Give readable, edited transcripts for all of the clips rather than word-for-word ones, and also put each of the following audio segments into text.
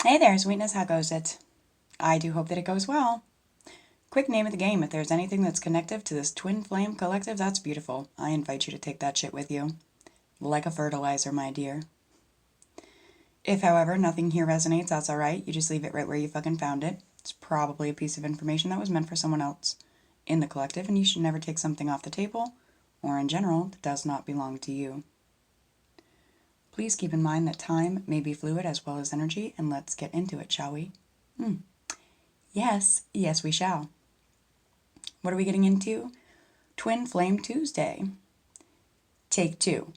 Hey there, sweetness, how goes it? I do hope that it goes well. Quick name of the game, if there's anything that's connective to this twin flame collective, that's beautiful. I invite you to take that shit with you. Like a fertilizer, my dear. If, however, nothing here resonates, that's alright. You just leave it right where you fucking found it. It's probably a piece of information that was meant for someone else in the collective, and you should never take something off the table, or in general, that does not belong to you. Please keep in mind that time may be fluid as well as energy, and let's get into it, shall we? Yes, we shall. What are we getting into? Twin Flame Tuesday. Take 2.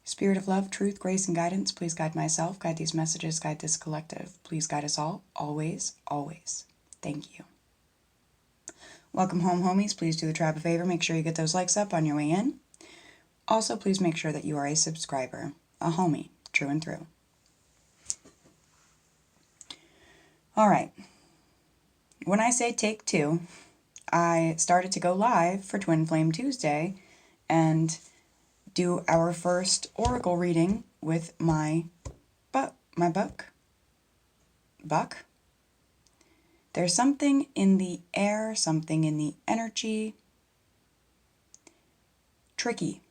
Spirit of love, truth, grace, and guidance, please guide myself, guide these messages, guide this collective. Please guide us all, always, always. Thank you. Welcome home, homies. Please do the tribe a favor. Make sure you get those likes up on your way in. Also, please make sure that you are a subscriber, a homie, true and through. All right. When I say take 2, I started to go live for Twin Flame Tuesday and do our first oracle reading with my buck. There's something in the air, something in the energy. Tricky.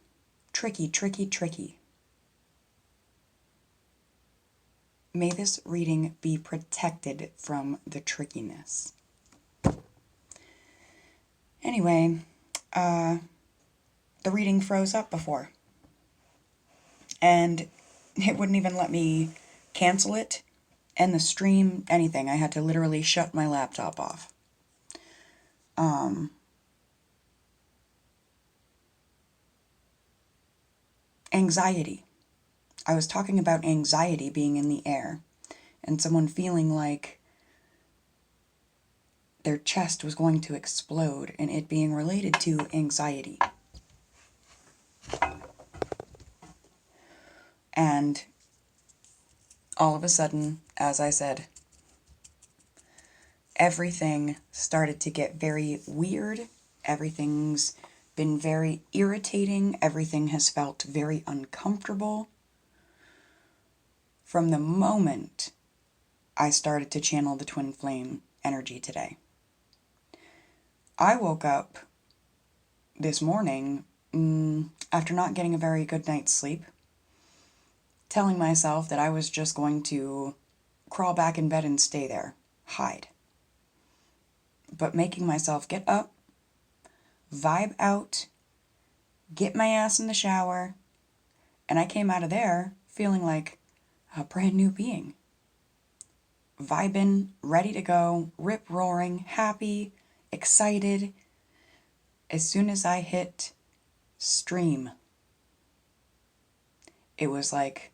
May this reading be protected from the trickiness. Anyway, the reading froze up before. And it wouldn't even let me cancel it, end the stream, anything. I had to literally shut my laptop off. Anxiety. I was talking about anxiety being in the air and someone feeling like their chest was going to explode and it being related to anxiety. And all of a sudden, as I said, everything started to get very weird. Everything's been very irritating. Everything has felt very uncomfortable. From the moment I started to channel the twin flame energy today. I woke up this morning after not getting a very good night's sleep, telling myself that I was just going to crawl back in bed and stay there, hide. But making myself get up, vibe out, get my ass in the shower, and I came out of there feeling like a brand new being. Vibing, ready to go, rip-roaring, happy, excited. As soon as I hit stream, it was like,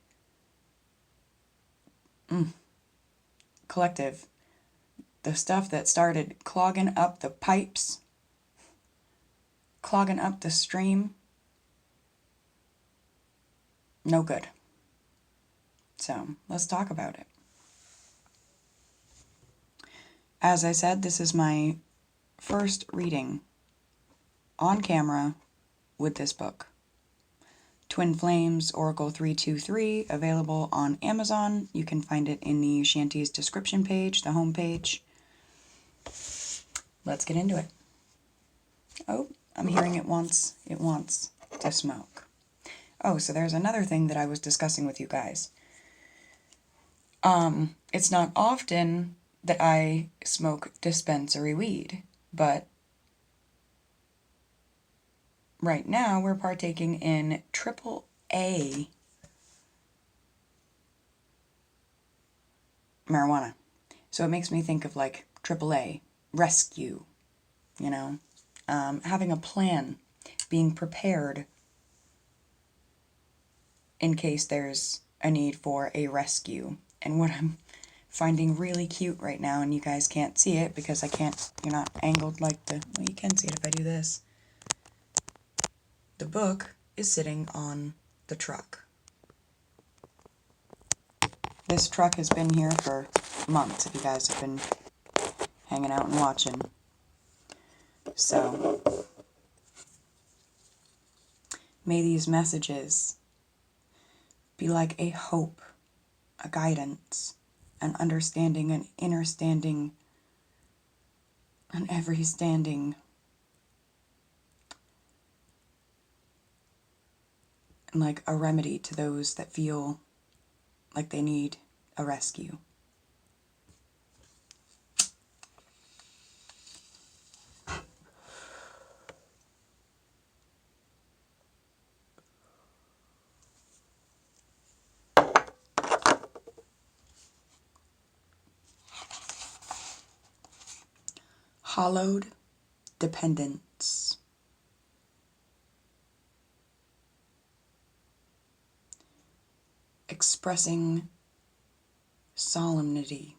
collective. The stuff that started clogging up the pipes, clogging up the stream, no good. So let's talk about it. As I said, this is my first reading on camera with this book. Twin Flames Oracle 323, available on Amazon. You can find it in the Shanty's description page, the home page. Let's get into it. Oh, I'm hearing it wants to smoke. Oh, so there's another thing that I was discussing with you guys. It's not often that I smoke dispensary weed, but right now we're partaking in AAA marijuana. So it makes me think of like AAA, rescue, you know, having a plan, being prepared in case there's a need for a rescue. And what I'm finding really cute right now, and you guys can't see it because you're not angled like well, you can see it if I do this. The book is sitting on the truck. This truck has been here for months, if you guys have been hanging out and watching. So, may these messages be like a hope a guidance, an understanding, an inner standing, an every standing, and like a remedy to those that feel like they need a rescue. Hollowed dependence. Expressing solemnity.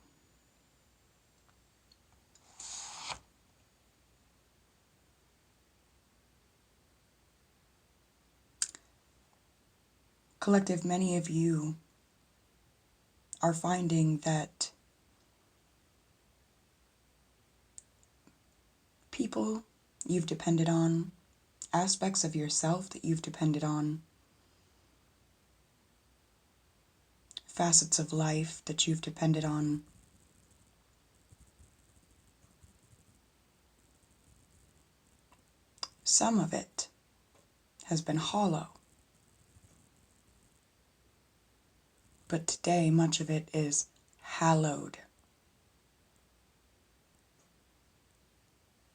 Collective, many of you are finding that people you've depended on, aspects of yourself that you've depended on, facets of life that you've depended on, some of it has been hollow. But today, much of it is hallowed,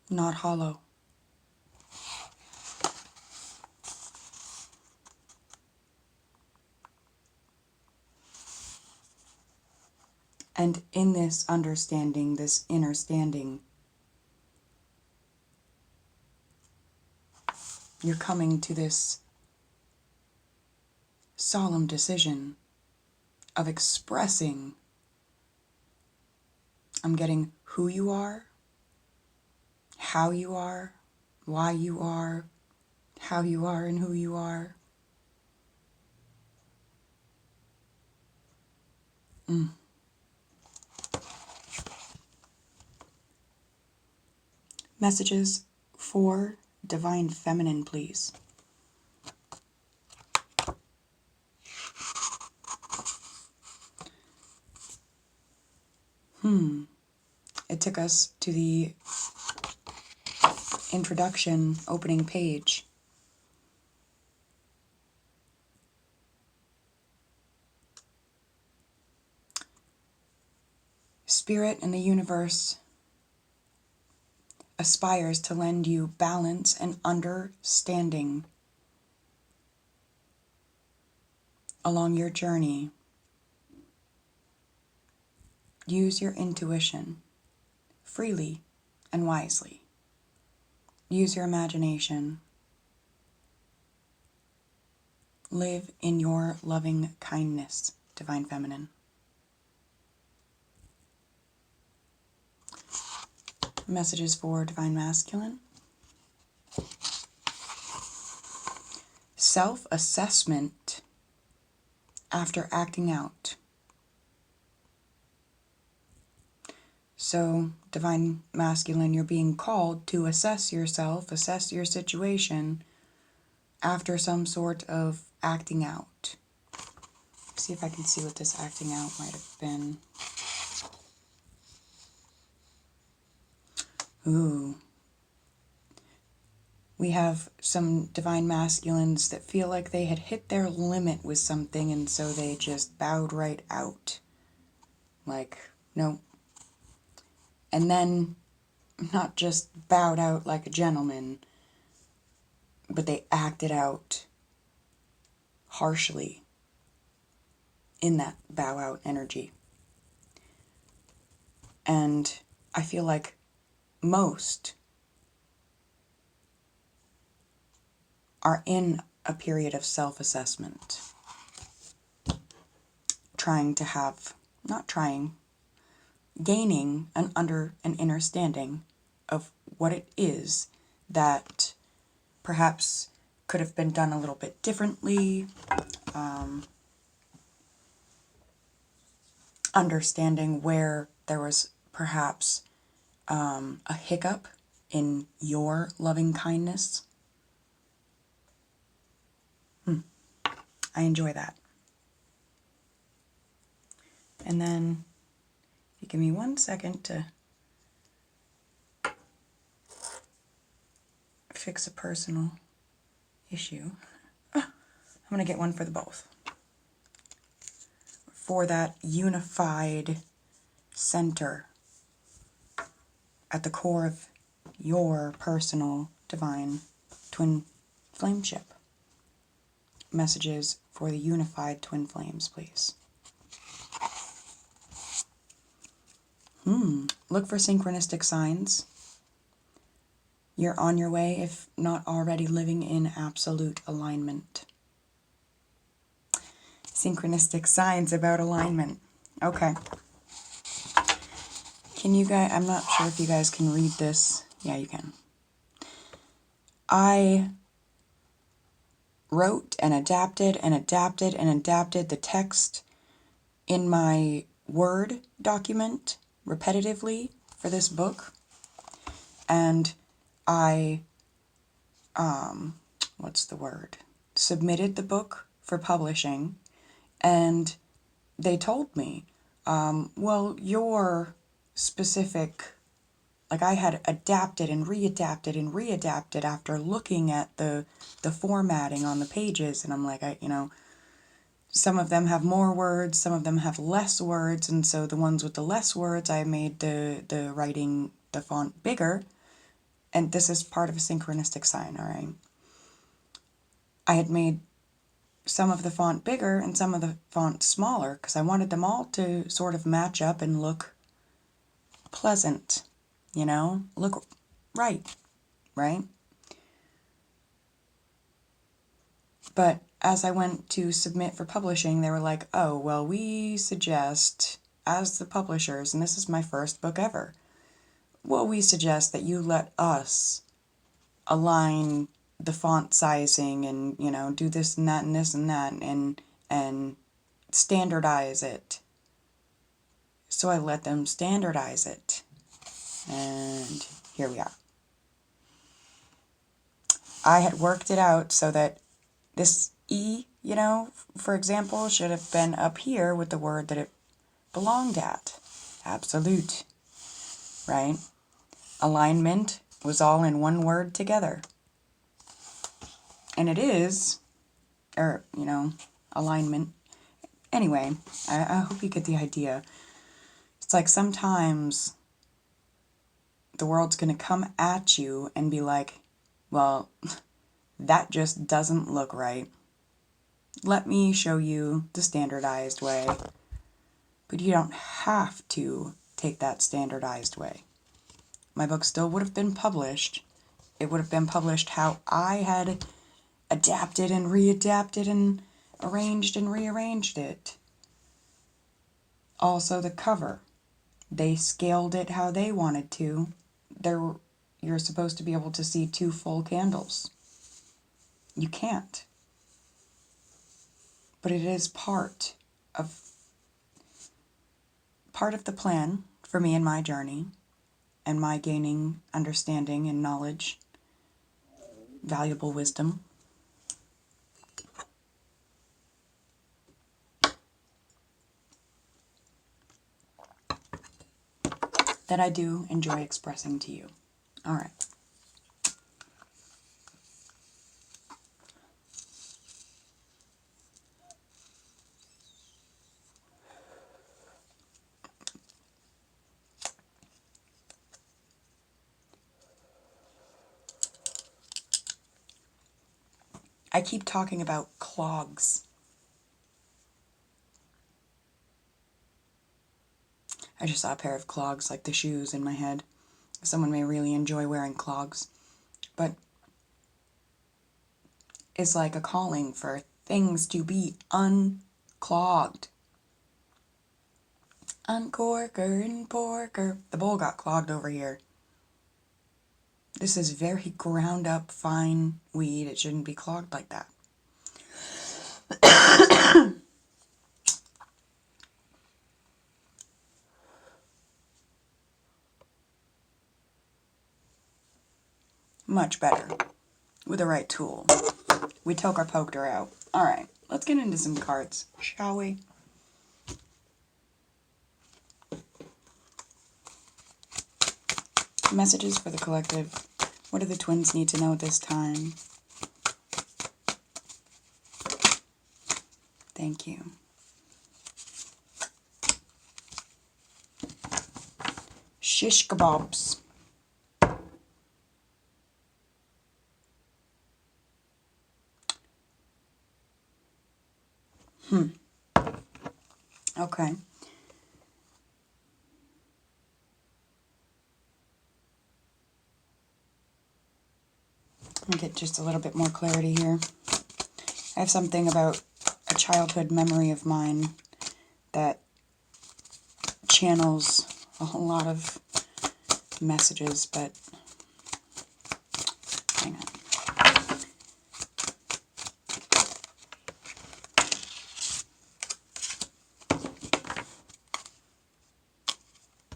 not hollow. And in this understanding, this inner standing, you're coming to this solemn decision of expressing, I'm getting who you are, how you are, why you are, how you are and who you are. Messages for Divine Feminine, please. It took us to the introduction, opening page. Spirit and the universe aspires to lend you balance and understanding along your journey. Use your intuition freely and wisely. Use your imagination. Live in your loving kindness, Divine Feminine. Messages for Divine Masculine. Self-assessment after acting out. So, Divine Masculine, you're being called to assess yourself, assess your situation after some sort of acting out. See if I can see what this acting out might have been. Ooh. We have some Divine Masculines that feel like they had hit their limit with something, and so they just bowed right out. Like, no. And then, not just bowed out like a gentleman, but they acted out harshly in that bow out energy. And I feel like most are in a period of self-assessment, gaining an understanding of what it is that perhaps could have been done a little bit differently, understanding where there was perhaps a hiccup in your loving kindness. I enjoy that. And then, if you give me 1 second to fix a personal issue, I'm going to get one for the both. For that unified center at the core of your personal divine twin flame ship. Messages for the unified twin flames, please. Look for synchronistic signs. You're on your way, if not already living in absolute alignment. Synchronistic signs about alignment. Okay. Can you guys, I'm not sure if you guys can read this. Yeah, you can. I wrote and adapted and adapted and adapted the text in my Word document repetitively for this book. And I, submitted the book for publishing, and they told me, well, your specific, like I had adapted and readapted after looking at the formatting on the pages, and I'm like, some of them have more words, some of them have less words, and so the ones with the less words, I made the writing, the font bigger, and this is part of a synchronistic sign, all right? I had made some of the font bigger and some of the font smaller because I wanted them all to sort of match up and look pleasant, look right? But as I went to submit for publishing, they were like, oh, well, we suggest, as the publishers, and this is my first book ever, well, we suggest that you let us align the font sizing and, do this and that and this and that and standardize it. So I let them standardize it. And here we are. I had worked it out so that this E, for example, should have been up here with the word that it belonged at. Absolute, right? Alignment was all in one word together. And it is, alignment. Anyway, I hope you get the idea. It's like sometimes the world's going to come at you and be like, well, that just doesn't look right. Let me show you the standardized way. But you don't have to take that standardized way. My book still would have been published. It would have been published how I had adapted and readapted and arranged and rearranged it. Also the cover. They scaled it how they wanted to. You're supposed to be able to see 2 full candles. You can't. But it is part of the plan for me and my journey and my gaining understanding and knowledge, valuable wisdom. That I do enjoy expressing to you. All right. I keep talking about clogs. I just saw a pair of clogs, like the shoes, in my head. Someone may really enjoy wearing clogs, but it's like a calling for things to be unclogged. Uncorker and porker. The bowl got clogged over here. This is very ground up, fine weed. It shouldn't be clogged like that. Much better. With the right tool. We took or poked her out. Alright, let's get into some cards, shall we? Messages for the collective. What do the twins need to know at this time? Thank you. Shish kebabs. Okay. Let me get just a little bit more clarity here. I have something about a childhood memory of mine that channels a whole lot of messages, but hang on.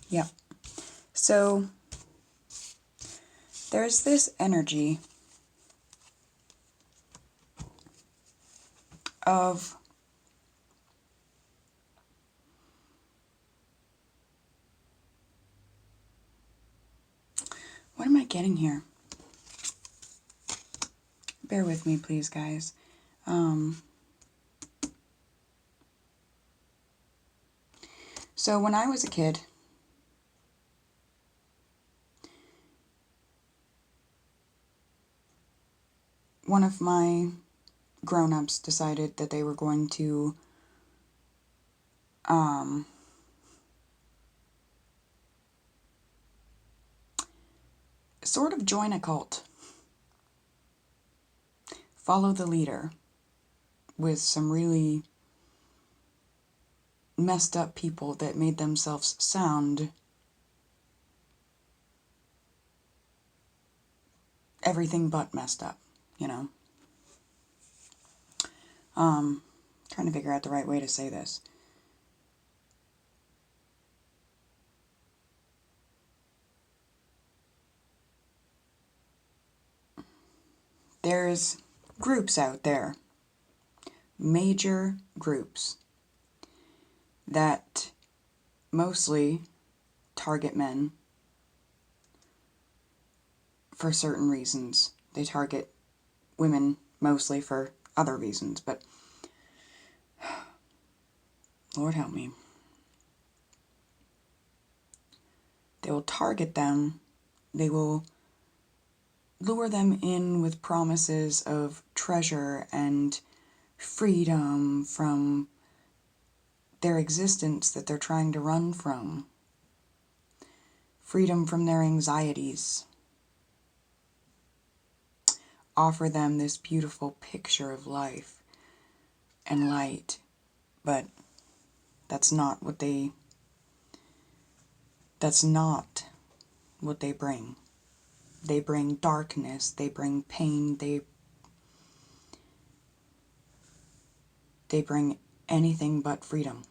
Yeah. So there's this energy of what am I getting here? Bear with me, please, guys. So when I was a kid, one of my grown-ups decided that they were going to sort of join a cult. Follow the leader with some really messed up people that made themselves sound everything but messed up, you know. Trying to figure out the right way to say this. There's groups out there, major groups, that mostly target men for certain reasons. They target women mostly for other reasons, but Lord help me. They will target them. They will lure them in with promises of treasure and freedom from their existence that they're trying to run from. Freedom from their anxieties. Offer them this beautiful picture of life and light, but that's not what they bring. They bring darkness, they bring pain, they bring anything but freedom.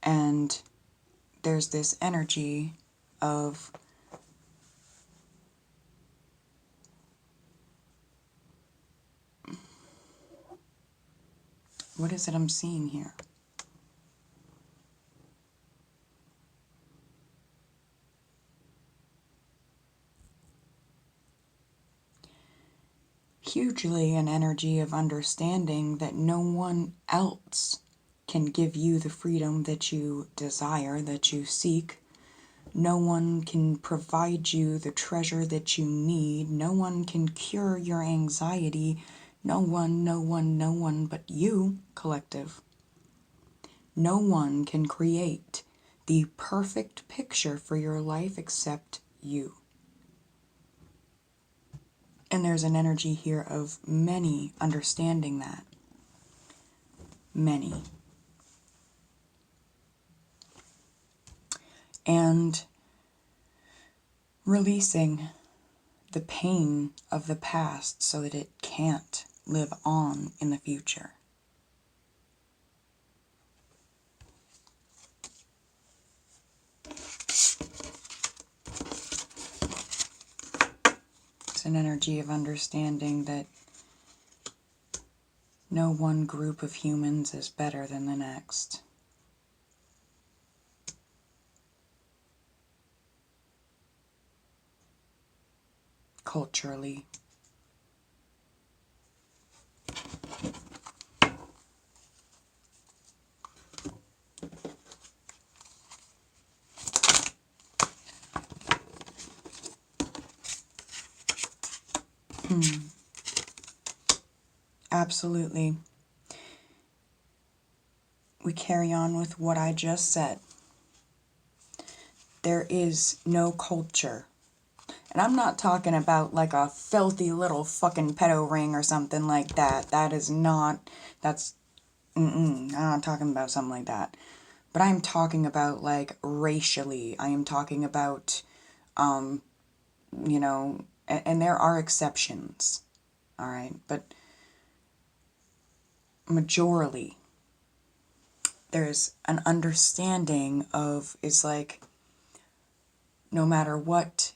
And there's this energy of what is it I'm seeing here? Hugely an energy of understanding that no one else can give you the freedom that you desire, that you seek. No one can provide you the treasure that you need. No one can cure your anxiety. No one but you, collective. No one can create the perfect picture for your life except you. And there's an energy here of many understanding that. Many. And releasing the pain of the past so that it can't live on in the future. It's an energy of understanding that no one group of humans is better than the next. culturally. Absolutely. We carry on with what I just said. There is no culture. And I'm not talking about like a filthy little fucking pedo ring or something like that. That is not, I'm not talking about something like that. But I'm talking about like racially. I am talking about, you know, and there are exceptions. All right. But majorly, there's an understanding of, is like, no matter what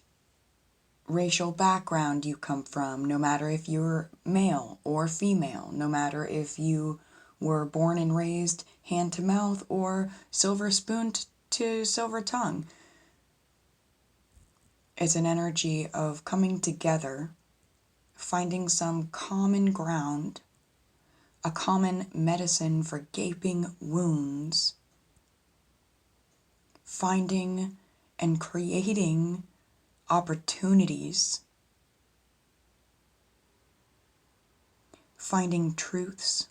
racial background you come from, no matter if you're male or female, no matter if you were born and raised hand to mouth or silver spoon to silver tongue, it's an energy of coming together, finding some common ground, a common medicine for gaping wounds, finding and creating opportunities, finding truths,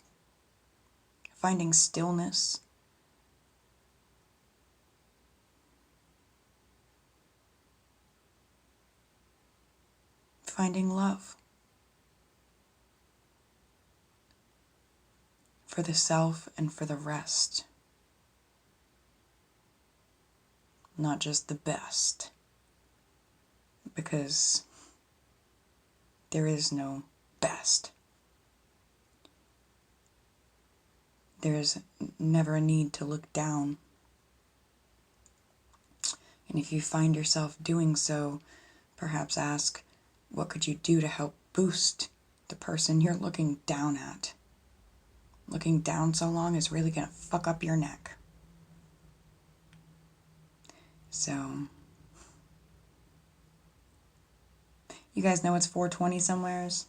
finding stillness, finding love for the self and for the rest, not just the best, because there is no best. There is never a need to look down. And if you find yourself doing so, perhaps ask, what could you do to help boost the person you're looking down at? Looking down so long is really going to fuck up your neck. So, you guys know it's 420 somewheres?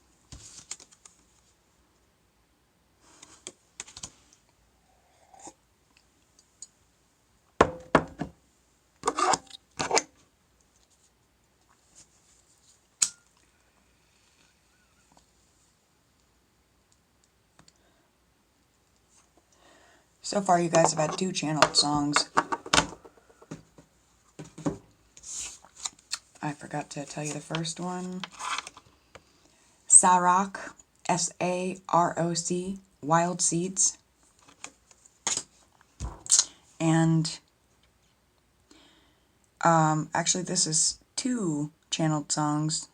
So far, you guys have had 2 channeled songs. I forgot to tell you the first one. Saroc, S-A-R-O-C, Wild Seeds. And actually this is 2 channeled songs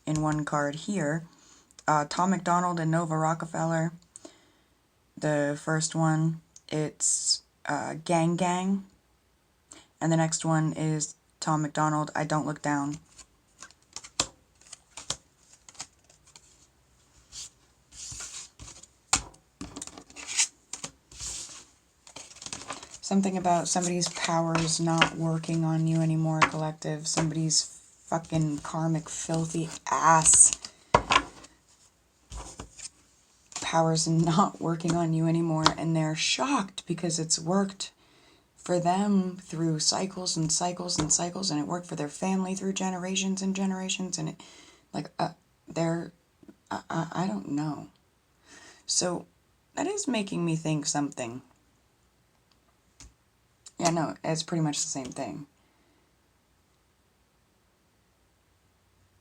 in one card here. Tom MacDonald and Nova Rockefeller. The first one, it's Gang Gang. And the next one is Tom MacDonald, I Don't Look Down. Something about somebody's powers not working on you anymore, collective. Somebody's fucking karmic, filthy ass powers not working on you anymore. And they're shocked because it's worked for them through cycles and cycles and cycles. And it worked for their family through generations and generations. And it, like, I don't know. So that is making me think something. Yeah, no, it's pretty much the same thing.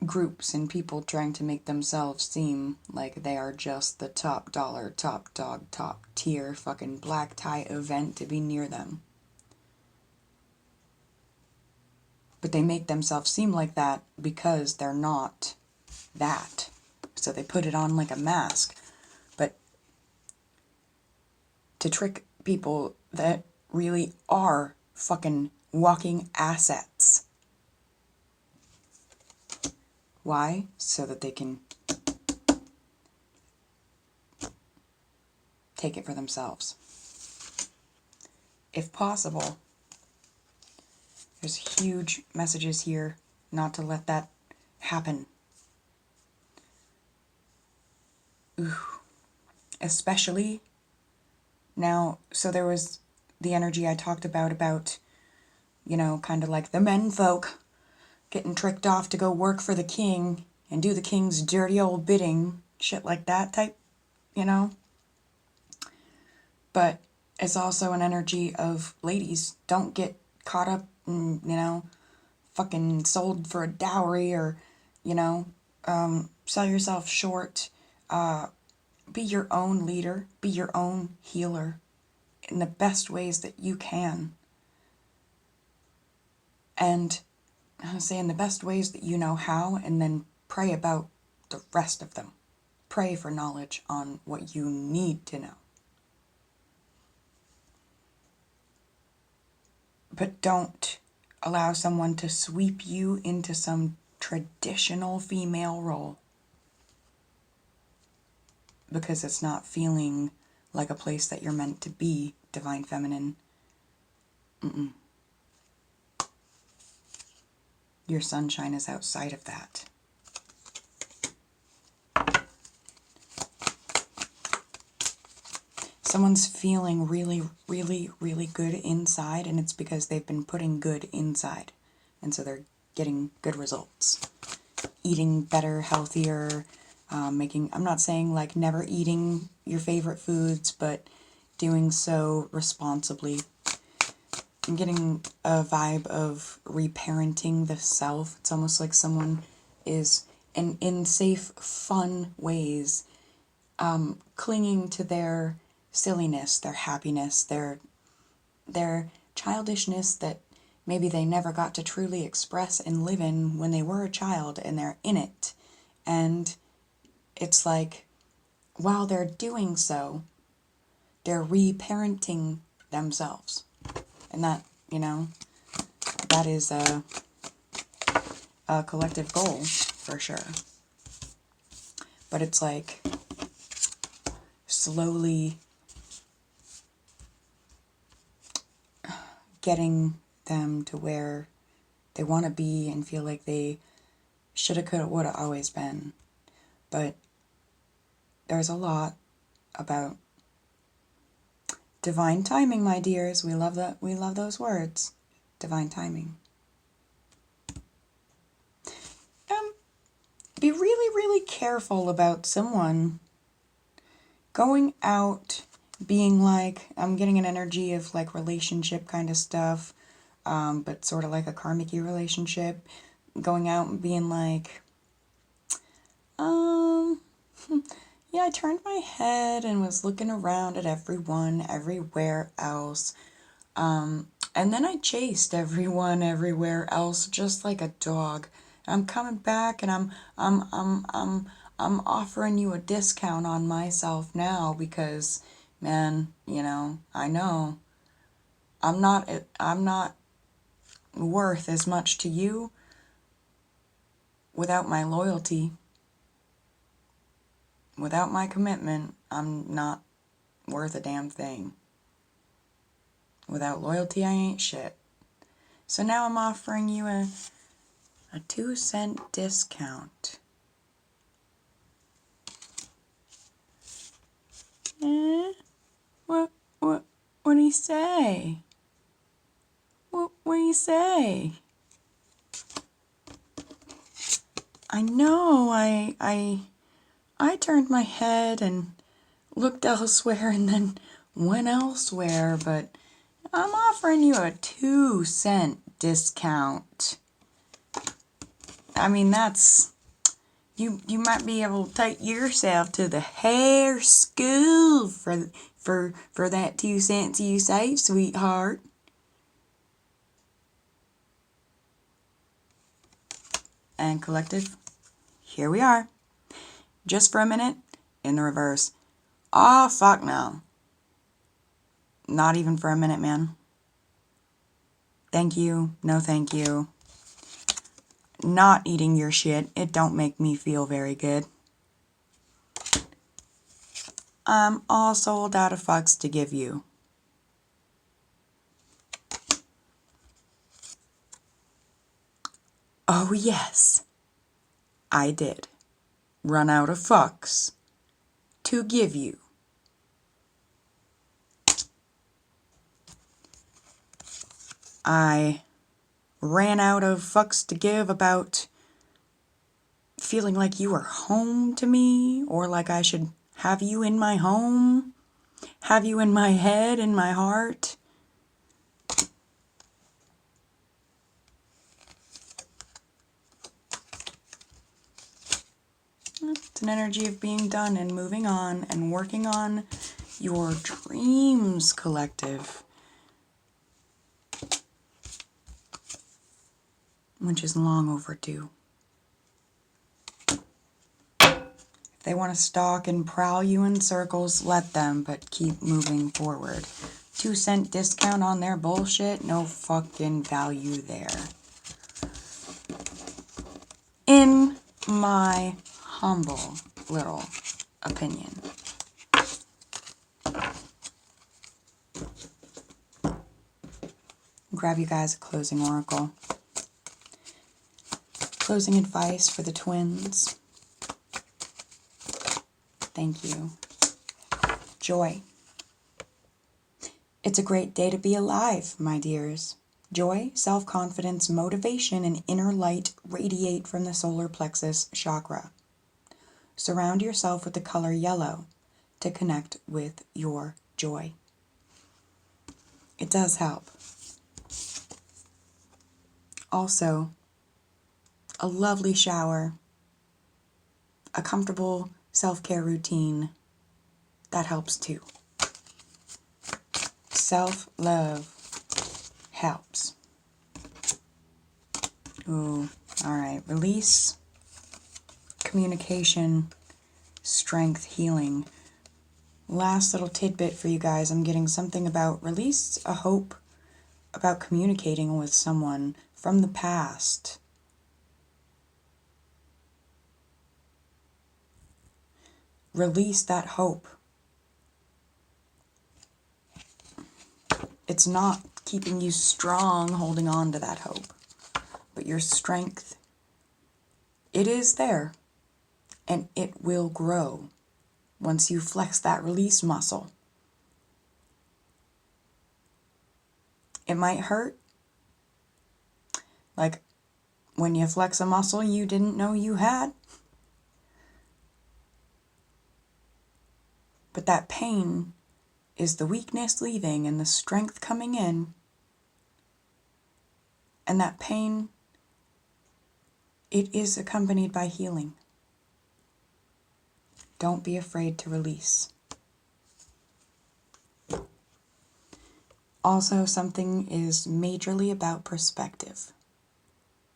Groups and people trying to make themselves seem like they are just the top dollar, top dog, top tier fucking black tie event to be near them. But they make themselves seem like that because they're not that. So they put it on like a mask. But to trick people that really are fucking walking assets. Why? So that they can take it for themselves. If possible, there's huge messages here not to let that happen. especially now. So there was the energy I talked about, you know, kind of like the men folk getting tricked off to go work for the king and do the king's dirty old bidding, shit like that type, you know. But it's also an energy of, ladies, don't get caught up in, you know, fucking sold for a dowry, or, you know, sell yourself short. Be your own leader, be your own healer in the best ways that you can. And I say in the best ways that you know how, and then pray about the rest of them. Pray for knowledge on what you need to know. But don't allow someone to sweep you into some traditional female role, because it's not feeling like a place that you're meant to be, divine feminine. Your sunshine is outside of that. Someone's feeling really, really, really good inside, and it's because they've been putting good inside. And so they're getting good results. Eating better, healthier, I'm not saying like never eating your favorite foods, but doing so responsibly. I'm getting a vibe of reparenting the self. It's almost like someone is, in safe, fun ways, clinging to their silliness, their happiness, their childishness that maybe they never got to truly express and live in when they were a child, and they're in it. And it's like, while they're doing so, they're reparenting themselves. And that, you know, that is a collective goal for sure. But it's like slowly getting them to where they want to be and feel like they shoulda, coulda, woulda always been. But there's a lot about divine timing, my dears. We love that. We love those words. Divine timing. Be really, really careful about someone going out being like, I'm getting an energy of like relationship kind of stuff, but sort of like a karmic relationship, going out and being like, yeah, I turned my head and was looking around at everyone, everywhere else, and then I chased everyone, everywhere else, just like a dog. I'm coming back, and I'm offering you a discount on myself now because, man, you know, I know I'm not worth as much to you without my loyalty. Without my commitment, I'm not worth a damn thing. Without loyalty, I ain't shit. So now I'm offering you a 2-cent discount. What do you say? What do you say? I know, I turned my head and looked elsewhere and then went elsewhere, but I'm offering you a 2-cent discount. I mean, that's, you might be able to take yourself to the hair school for that 2 cents you save, sweetheart. And collective, here we are. Just for a minute, in the reverse. Oh, fuck no. Not even for a minute, man. Thank you. No thank you. Not eating your shit. It don't make me feel very good. I'm all sold out of fucks to give you. Oh yes, I did run out of fucks to give you. I ran out of fucks to give about feeling like you are home to me, or like I should have you in my home, have you in my head, in my heart. It's an energy of being done and moving on and working on your dreams, collective. Which is long overdue. If they want to stalk and prowl you in circles, let them, but keep moving forward. 2-cent discount on their bullshit? No fucking value there. In my humble little opinion. Grab you guys a closing oracle. Closing advice for the twins. Thank you. Joy. It's a great day to be alive, my dears. Joy, self-confidence, motivation, and inner light radiate from the solar plexus chakra. Surround yourself with the color yellow to connect with your joy. It does help. Also, a lovely shower, a comfortable self-care routine, that helps too. Self-love helps. Ooh, all right. Release, communication, strength, healing. Last little tidbit for you guys. I'm getting something about release a hope about communicating with someone from the past. Release that hope. It's not keeping you strong holding on to that hope, but your strength, it is there, and it will grow once you flex that release muscle. It might hurt, like when you flex a muscle you didn't know you had, but that pain is the weakness leaving and the strength coming in. And that pain, it is accompanied by healing. Don't be afraid to release. Also, something is majorly about perspective.